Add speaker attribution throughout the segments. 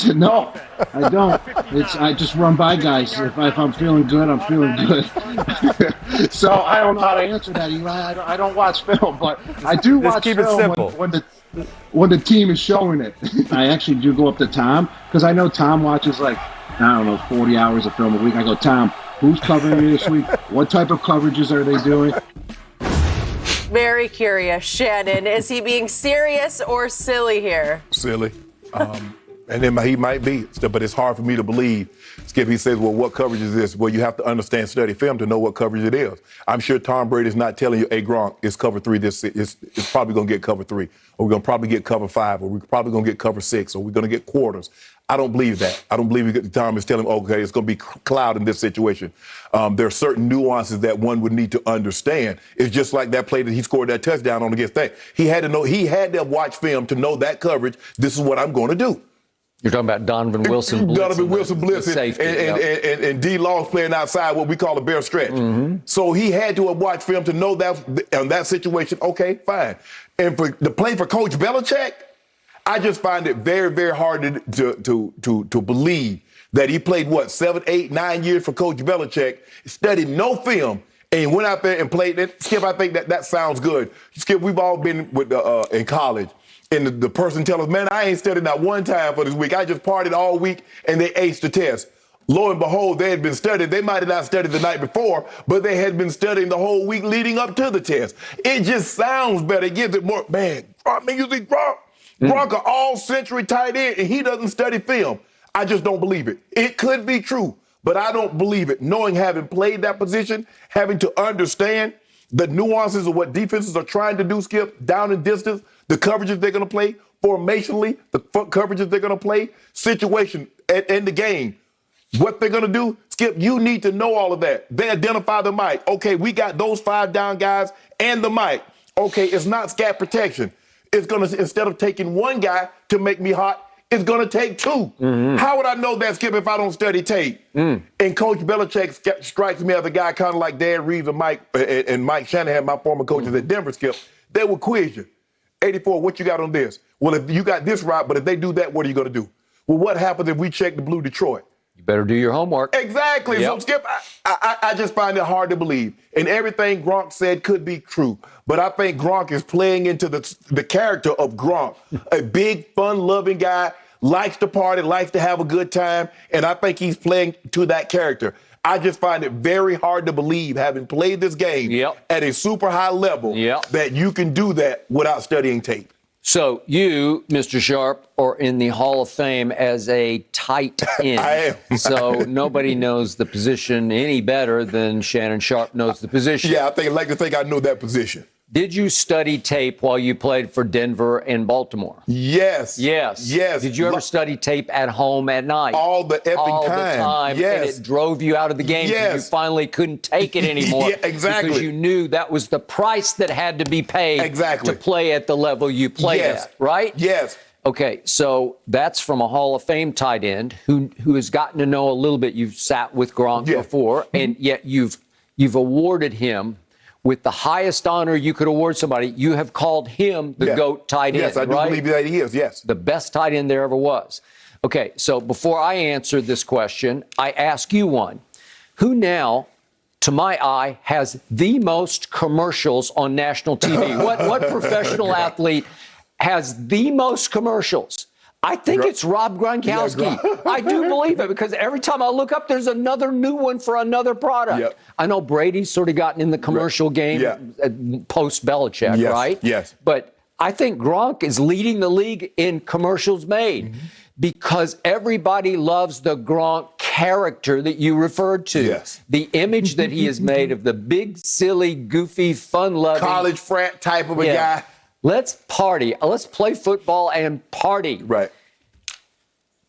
Speaker 1: No, I don't. I just run by guys. If I'm feeling good, I'm feeling good. So I don't know how to answer that, Eli. I don't watch film, but I do
Speaker 2: Just
Speaker 1: watch
Speaker 2: keep it
Speaker 1: film
Speaker 2: simple.
Speaker 1: when the team is showing it. I actually do go up to Tom because I know Tom watches like, I don't know, 40 hours of film a week. I go, Tom, who's covering me this week? What type of coverages are they doing?
Speaker 3: Very curious, Shannon. Is he being serious or silly here?
Speaker 4: Silly. And then he might be, but it's hard for me to believe. Skip, he says, well, what coverage is this? Well, you have to understand study film to know what coverage it is. I'm sure Tom Brady's not telling you, hey, Gronk, it's cover 3 it's probably going to get cover 3, or we're going to probably get cover 5, or we're probably going to get cover 6, or we're going to get quarters. I don't believe that. I don't believe Tom is telling him, okay, it's going to be cloud in this situation. There are certain nuances that one would need to understand. It's just like that play that he scored that touchdown on against that. He had to watch film to know that coverage. This is what I'm going to do.
Speaker 5: You're talking about Donovan Wilson blitzing.
Speaker 4: Donovan Wilson blitzing and D. Long's playing outside what we call a bare stretch. Mm-hmm. So he had to have watched film to know that in that situation, okay, fine. And for the play for Coach Belichick, I just find it very, very hard to believe that he played, 7, 8, 9 years for Coach Belichick, studied no film, and went out there and played it. Skip, I think that sounds good. Skip, we've all been with in college. And the person tells us, man, I ain't studied not one time for this week. I just partied all week, and they aced the test. Lo and behold, they had been studied. They might have not studied the night before, but they had been studying the whole week leading up to the test. It just sounds better. It gives it more, man, you think Gronk an all-century tight end, and he doesn't study film. I just don't believe it. It could be true, but I don't believe it. Knowing, having played that position, having to understand the nuances of what defenses are trying to do, Skip, down and distance, the coverages they're going to play, formationally, the coverages they're going to play, situation in the game, what they're going to do. Skip, you need to know all of that. They identify the mic. Okay, we got those 5 down guys and the mic. Okay, it's not scat protection. It's going to, instead of taking one guy to make me hot, it's going to take 2. Mm-hmm. How would I know that, Skip, if I don't study tape? And Coach Belichick strikes me as a guy kind of like Dan Reeves and Mike Shanahan, my former coaches at Denver, Skip. They will quiz you. 84, what you got on this? Well, if you got this right, but if they do that, what are you going to do? Well, what happens if we check the blue Detroit?
Speaker 5: You better do your homework.
Speaker 4: Exactly. Yep. So, Skip, I just find it hard to believe. And everything Gronk said could be true. But I think Gronk is playing into the character of Gronk, a big, fun-loving guy, likes to party, likes to have a good time, and I think he's playing to that character. I just find it very hard to believe, having played this game at a super high level, that you can do that without studying tape.
Speaker 5: So you, Mr. Sharp, are in the Hall of Fame as a tight end.
Speaker 4: I am.
Speaker 5: So nobody knows the position any better than Shannon Sharp knows the position.
Speaker 4: Yeah, I like to think I know that position.
Speaker 5: Did you study tape while you played for Denver and Baltimore?
Speaker 4: Yes.
Speaker 5: Yes.
Speaker 4: Yes.
Speaker 5: Did you ever study tape at home at night?
Speaker 4: All the effing
Speaker 5: All
Speaker 4: time.
Speaker 5: the time.
Speaker 4: Yes.
Speaker 5: And it drove you out of the game because you finally couldn't take it anymore.
Speaker 4: Yeah, exactly.
Speaker 5: Because you knew that was the price that had to be paid to play at the level you played at, right?
Speaker 4: Yes.
Speaker 5: Okay, so that's from a Hall of Fame tight end who has gotten to know a little bit. You've sat with Gronk before, and yet you've awarded him with the highest honor you could award somebody. You have called him the GOAT tight end,
Speaker 4: Yes, I do believe that he is, yes.
Speaker 5: The best tight end there ever was. Okay, so before I answer this question, I ask you one. Who now, to my eye, has the most commercials on national TV? What professional athlete has the most commercials? I think it's Rob Gronkowski. I do believe it because every time I look up, there's another new one for another product.
Speaker 4: Yep.
Speaker 5: I know Brady's sort of gotten in the commercial game post-Belichick, right?
Speaker 4: Yes.
Speaker 5: But I think Gronk is leading the league in commercials made because everybody loves the Gronk character that you referred to.
Speaker 4: Yes.
Speaker 5: The image that he has made of the big, silly, goofy, fun-loving
Speaker 4: college frat type of a guy.
Speaker 5: Let's party. Let's play football and party.
Speaker 4: Right.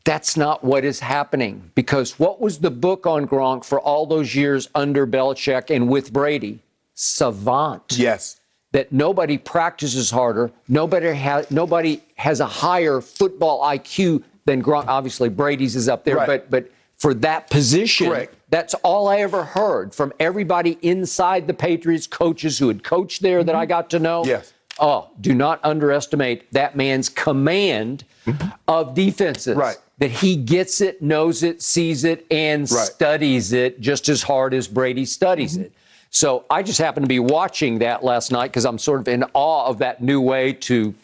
Speaker 5: That's not what is happening. Because what was the book on Gronk for all those years under Belichick and with Brady? Savant.
Speaker 4: Yes.
Speaker 5: That nobody practices harder. Nobody has a higher football IQ than Gronk. Obviously, Brady's is up there. But for that position, that's all I ever heard from everybody inside the Patriots, coaches who had coached there that I got to know.
Speaker 4: Yes.
Speaker 5: Oh, do not underestimate that man's command of defenses.
Speaker 4: Right.
Speaker 5: that he gets it, knows it, sees it, and studies it just as hard as Brady studies it. So I just happened to be watching that last night because I'm sort of in awe of that new way to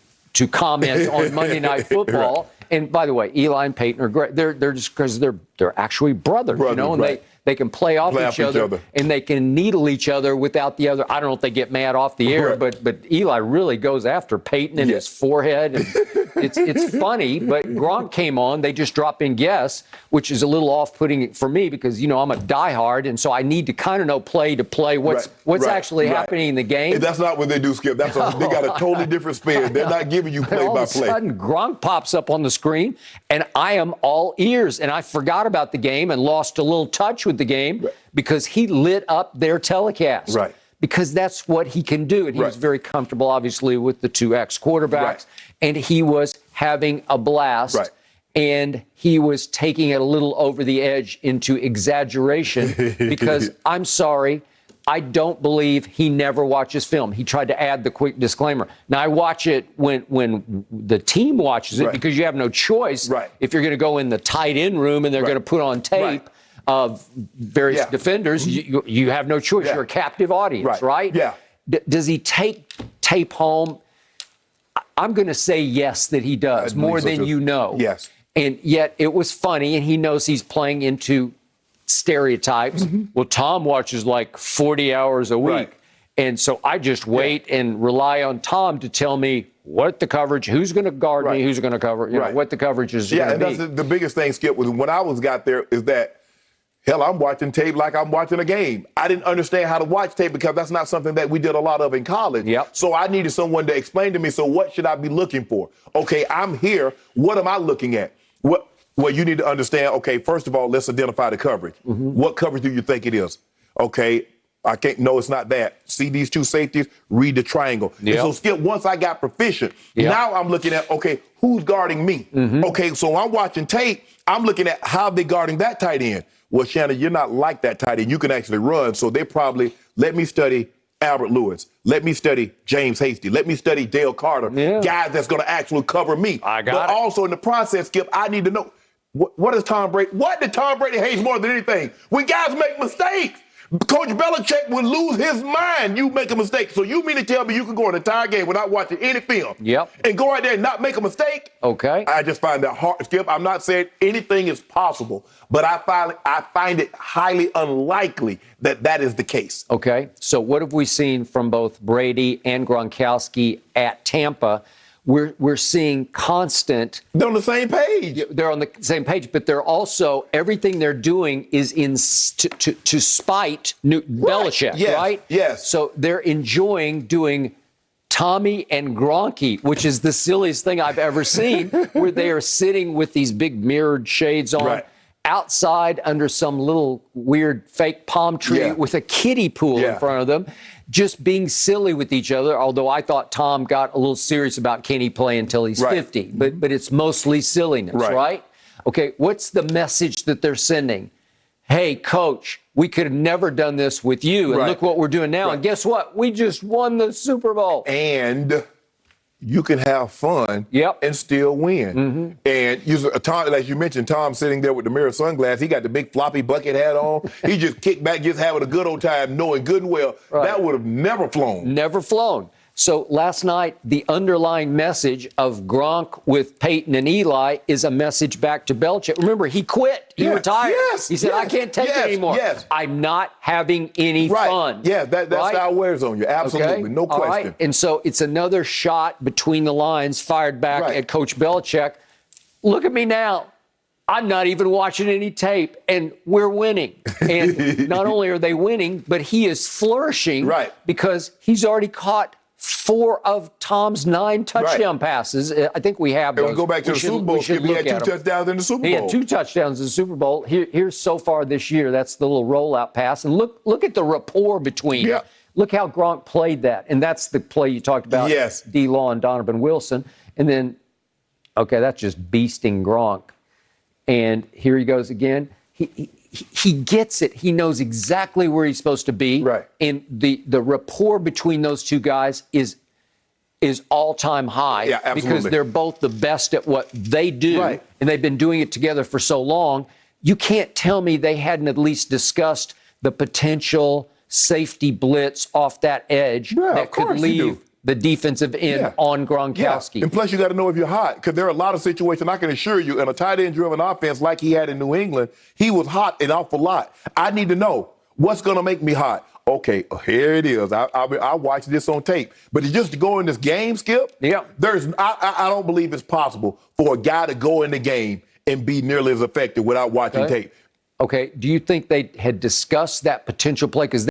Speaker 5: comment on Monday Night Football. And by the way, Eli and Peyton are great. They're just because they're actually brothers, you know, and they can play off each other and they can needle each other without the other. I don't know if they get mad off the air, but Eli really goes after Peyton in his forehead. And it's funny, but Gronk came on. They just drop in guess, which is a little off-putting for me because, you know, I'm a diehard, and so I need to kind of know play to play what's actually happening in the game.
Speaker 4: And that's not what they do, Skip. They got a totally different spin. They're not giving you play-by-play.
Speaker 5: All of a sudden, Gronk pops up on the screen, and I am all ears. And I forgot about the game and lost a little touch with the game because he lit up their telecast. Right. Because that's what he can do. And he was very comfortable, obviously, with the two ex-quarterbacks. And he was having a blast. And he was taking it a little over the edge into exaggeration because, I'm sorry, I don't believe he never watches film. He tried to add the quick disclaimer. Now, I watch it when the team watches it because you have no choice if you're going to go in the tight end room and they're going to put on tape of various defenders. You have no choice. You're a captive audience, right? Does he take tape home? I'm going to say yes, that he does, more than you know. Yes. And yet it was funny, and he knows he's playing into stereotypes. Well, Tom watches like 40 hours a week. And so I just wait and rely on Tom to tell me what the coverage, who's going to guard me, who's going to cover, you know, what the coverage is going to be. Yeah, and that's
Speaker 4: the biggest thing, Skip, was when I got there is that, hell, I'm watching tape like I'm watching a game. I didn't understand how to watch tape because that's not something that we did a lot of in college. So I needed someone to explain to me, so what should I be looking for? Okay, I'm here. What am I looking at? Well, you need to understand, okay, first of all, let's identify the coverage. What coverage do you think it is? Okay, no, it's not that. See these two safeties? Read the triangle. And so, Skip, once I got proficient, now I'm looking at, okay, who's guarding me? Okay, so I'm watching tape. I'm looking at how they're guarding that tight end. Well, Shannon, you're not like that tight end. You can actually run. So they probably let me study Albert Lewis. Let me study James Hasty. Let me study Dale Carter. Guys that's going to actually cover me. But also in the process, Skip, I need to know, what is Tom Brady? What did Tom Brady hate more than anything? When guys make mistakes. Coach Belichick would lose his mind. You make a mistake. So you mean to tell me you can go an entire game without watching any film and go out there and not make a mistake? Okay. I just find that hard, Skip. I'm not saying anything is possible, but I find it highly unlikely that is the case.
Speaker 5: Okay. So what have we seen from both Brady and Gronkowski at Tampa? We're seeing constant.
Speaker 4: They're on the same page.
Speaker 5: They're on the same page, but they're also, everything they're doing is to spite Belichick, right?
Speaker 4: Yes.
Speaker 5: So they're enjoying doing Tommy and Gronky, which is the silliest thing I've ever seen, where they are sitting with these big mirrored shades on. Outside under some little weird fake palm tree with a kiddie pool in front of them, just being silly with each other. Although I thought Tom got a little serious about can he play until he's 50, but it's mostly silliness, right? Okay, what's the message that they're sending? Hey, coach, we could have never done this with you, and look what we're doing now. And guess what? We just won the Super Bowl.
Speaker 4: And you can have fun and still win. And Tom, like you mentioned, Tom sitting there with the mirror sunglasses, he got the big floppy bucket hat on. He just kicked back, just having a good old time, knowing good and well that would have never flown.
Speaker 5: Never flown. So last night, the underlying message of Gronk with Peyton and Eli is a message back to Belichick. Remember, he quit. He retired. He said, I can't take it anymore. I'm not having any fun.
Speaker 4: That style wears on you. Absolutely. No question.
Speaker 5: And so it's another shot between the lines fired back at Coach Belichick. Look at me now. I'm not even watching any tape, and we're winning. And not only are they winning, but he is flourishing because he's already caught 4 of Tom's 9 touchdown passes. I think we have those.
Speaker 4: And we go back to the Super Bowl. He had 2 touchdowns in the Super Bowl.
Speaker 5: He had 2 touchdowns in the Super Bowl. Here's so far this year. That's the little rollout pass. And look at the rapport between. Look how Gronk played that. And that's the play you talked about. D-Law and Donovan Wilson. And then, okay, that's just beasting Gronk. And here he goes again. He gets it. He knows exactly where he's supposed to be. And the rapport between those two guys is is all-time high because they're both the best at what they do, and they've been doing it together for so long. You can't tell me they hadn't at least discussed the potential safety blitz off that edge that could leave the defensive end on Gronkowski.
Speaker 4: And plus, you got to know if you're hot, because there are a lot of situations, I can assure you, in a tight end-driven offense like he had in New England, he was hot an awful lot. I need to know what's going to make me hot. Okay, here it is. I watched this on tape. But just to go in this game, Skip, I don't believe it's possible for a guy to go in the game and be nearly as effective without watching tape.
Speaker 5: Okay, do you think they had discussed that potential play? Because